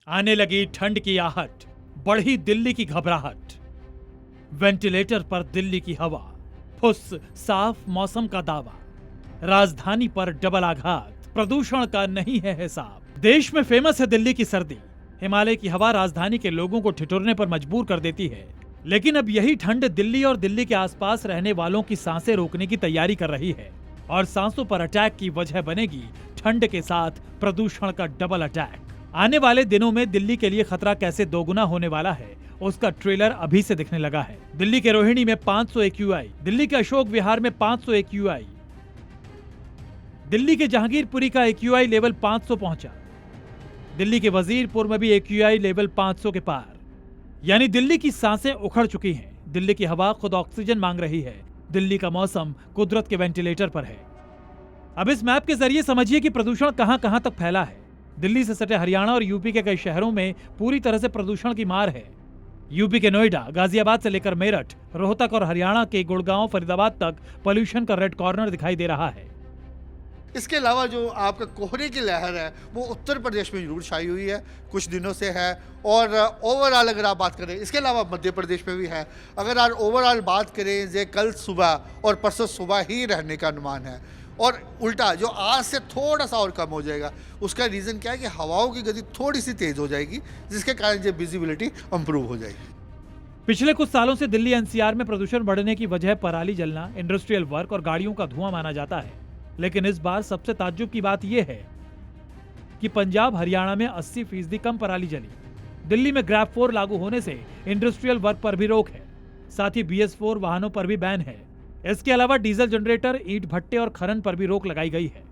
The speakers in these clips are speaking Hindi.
आने लगी ठंड की आहट, बढ़ी दिल्ली की घबराहट। वेंटिलेटर पर दिल्ली की हवा, फुस साफ मौसम का दावा। राजधानी पर डबल आघात, प्रदूषण का नहीं है हिसाब। देश में फेमस है दिल्ली की सर्दी। हिमालय की हवा राजधानी के लोगों को ठिठुरने पर मजबूर कर देती है। लेकिन अब यही ठंड दिल्ली और दिल्ली के आसपास रहने वालों की सांसें रोकने की तैयारी कर रही है और सांसों पर अटैक की वजह बनेगी ठंड के साथ प्रदूषण का डबल अटैक। आने वाले दिनों में दिल्ली के लिए खतरा कैसे दोगुना होने वाला है, उसका ट्रेलर अभी से दिखने लगा है। दिल्ली के रोहिणी में 500 AQI, दिल्ली के अशोक विहार में 500 AQI, दिल्ली के जहांगीरपुरी का AQI लेवल 500 पहुंचा। दिल्ली के वजीरपुर में भी AQI लेवल 500 के पार। यानी दिल्ली की सांसें उखड़ चुकी हैं। दिल्ली की हवा खुद ऑक्सीजन मांग रही है। दिल्ली का मौसम कुदरत के वेंटिलेटर पर है। अब इस मैप के जरिए समझिए कि प्रदूषण कहां कहां तक फैला है। दिल्ली से सटे हरियाणा और यूपी के कई शहरों में पूरी तरह से प्रदूषण की मार है। यूपी के नोएडा, गाजियाबाद से लेकर मेरठ, रोहतक और हरियाणा के गुड़गांव, फरीदाबाद तक पोल्यूशन का रेड कॉर्नर दिखाई दे रहा है। इसके अलावा जो आपका कोहरे की लहर है वो उत्तर प्रदेश में जरूर छाई हुई है, कुछ दिनों से है। और ओवरऑल अगर आप बात करें, इसके अलावा मध्य प्रदेश में भी है। अगर आप ओवरऑल बात करें, जो कल सुबह और परसों सुबह ही रहने का अनुमान है और उल्टा जो आज से थोड़ा सा और कम हो जाएगा। उसका रीज़न क्या है कि हवाओं की गति थोड़ी सी तेज़ हो जाएगी, जिसके कारण जो विजिबिलिटी इंप्रूव हो जाएगी। पिछले कुछ सालों से दिल्ली NCR में प्रदूषण बढ़ने की वजह पराली जलना, इंडस्ट्रियल वर्क और गाड़ियों का धुआं माना जाता है। लेकिन इस बार सबसे ताज्जुब की बात यह है कि पंजाब हरियाणा में 80% कम पराली जली। दिल्ली में ग्रैब 4 लागू होने से इंडस्ट्रियल वर्क पर भी रोक है। साथ ही BS4 वाहनों पर भी बैन है। इसके अलावा डीजल जनरेटर, ईंट भट्टे और खनन पर भी रोक लगाई गई है।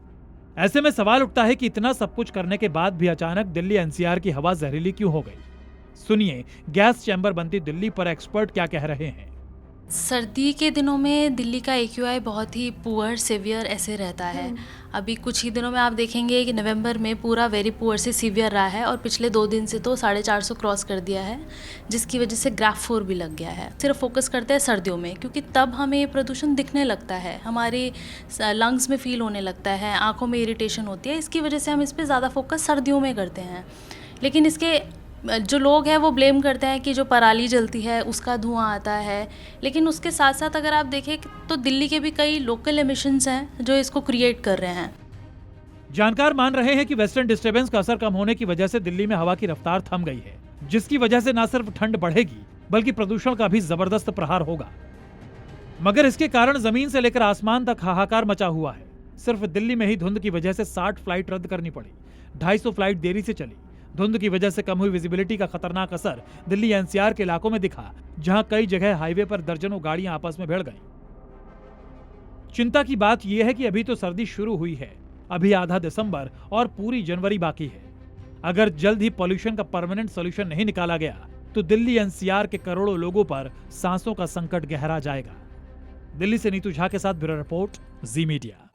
ऐसे में सवाल उठता है कि इतना सब कुछ करने के बाद भी अचानक दिल्ली NCR की हवा जहरीली क्यों हो गई। सुनिए गैस चैम्बर बनती दिल्ली पर एक्सपर्ट क्या कह रहे हैं। सर्दी के दिनों में दिल्ली का AQI बहुत ही पुअर सीवियर ऐसे रहता है। अभी कुछ ही दिनों में आप देखेंगे कि नवंबर में पूरा वेरी पुअर से सीवियर रहा है और पिछले 2 दिन से तो 450 क्रॉस कर दिया है, जिसकी वजह से ग्राफ 4 भी लग गया है। सिर्फ फोकस करते हैं सर्दियों में, क्योंकि तब हमें ये प्रदूषण दिखने लगता है, हमारे लंग्स में फील होने लगता है, आँखों में इरिटेशन होती है। इसकी वजह से हम इस पर ज़्यादा फोकस सर्दियों में करते हैं। लेकिन इसके जो लोग हैं वो ब्लेम करते हैं कि जो पराली जलती है उसका धुआं आता है। लेकिन उसके साथ साथ अगर आप देखें तो दिल्ली के भी कई लोकल एमिशंस हैं जो इसको क्रिएट कर रहे हैं। जानकार मान रहे हैं कि वेस्टर्न डिस्टर्बेंस का असर कम होने की वजह से दिल्ली में हवा की रफ्तार थम गई है, जिसकी वजह से न सिर्फ ठंड बढ़ेगी बल्कि प्रदूषण का भी जबरदस्त प्रहार होगा। मगर इसके कारण जमीन से लेकर आसमान तक हाहाकार मचा हुआ है। सिर्फ दिल्ली में ही धुंध की वजह से 60 फ्लाइट रद्द करनी पड़ी, 250 फ्लाइट देरी से चली। धुंध की वजह से कम हुई विजिबिलिटी का खतरनाक असर दिल्ली NCR के इलाकों में दिखा, जहां कई जगह हाईवे पर दर्जनों गाड़ियां आपस में भिड़ गईं। चिंता की बात यह है कि अभी तो सर्दी शुरू हुई है, अभी आधा दिसंबर और पूरी जनवरी बाकी है। अगर जल्द ही पॉल्यूशन का परमानेंट सॉल्यूशन नहीं निकाला गया तो दिल्ली NCR के करोड़ों लोगों पर सांसों का संकट गहरा जाएगा। दिल्ली से नीतू झा के साथ ब्यूरो रिपोर्ट, जी मीडिया।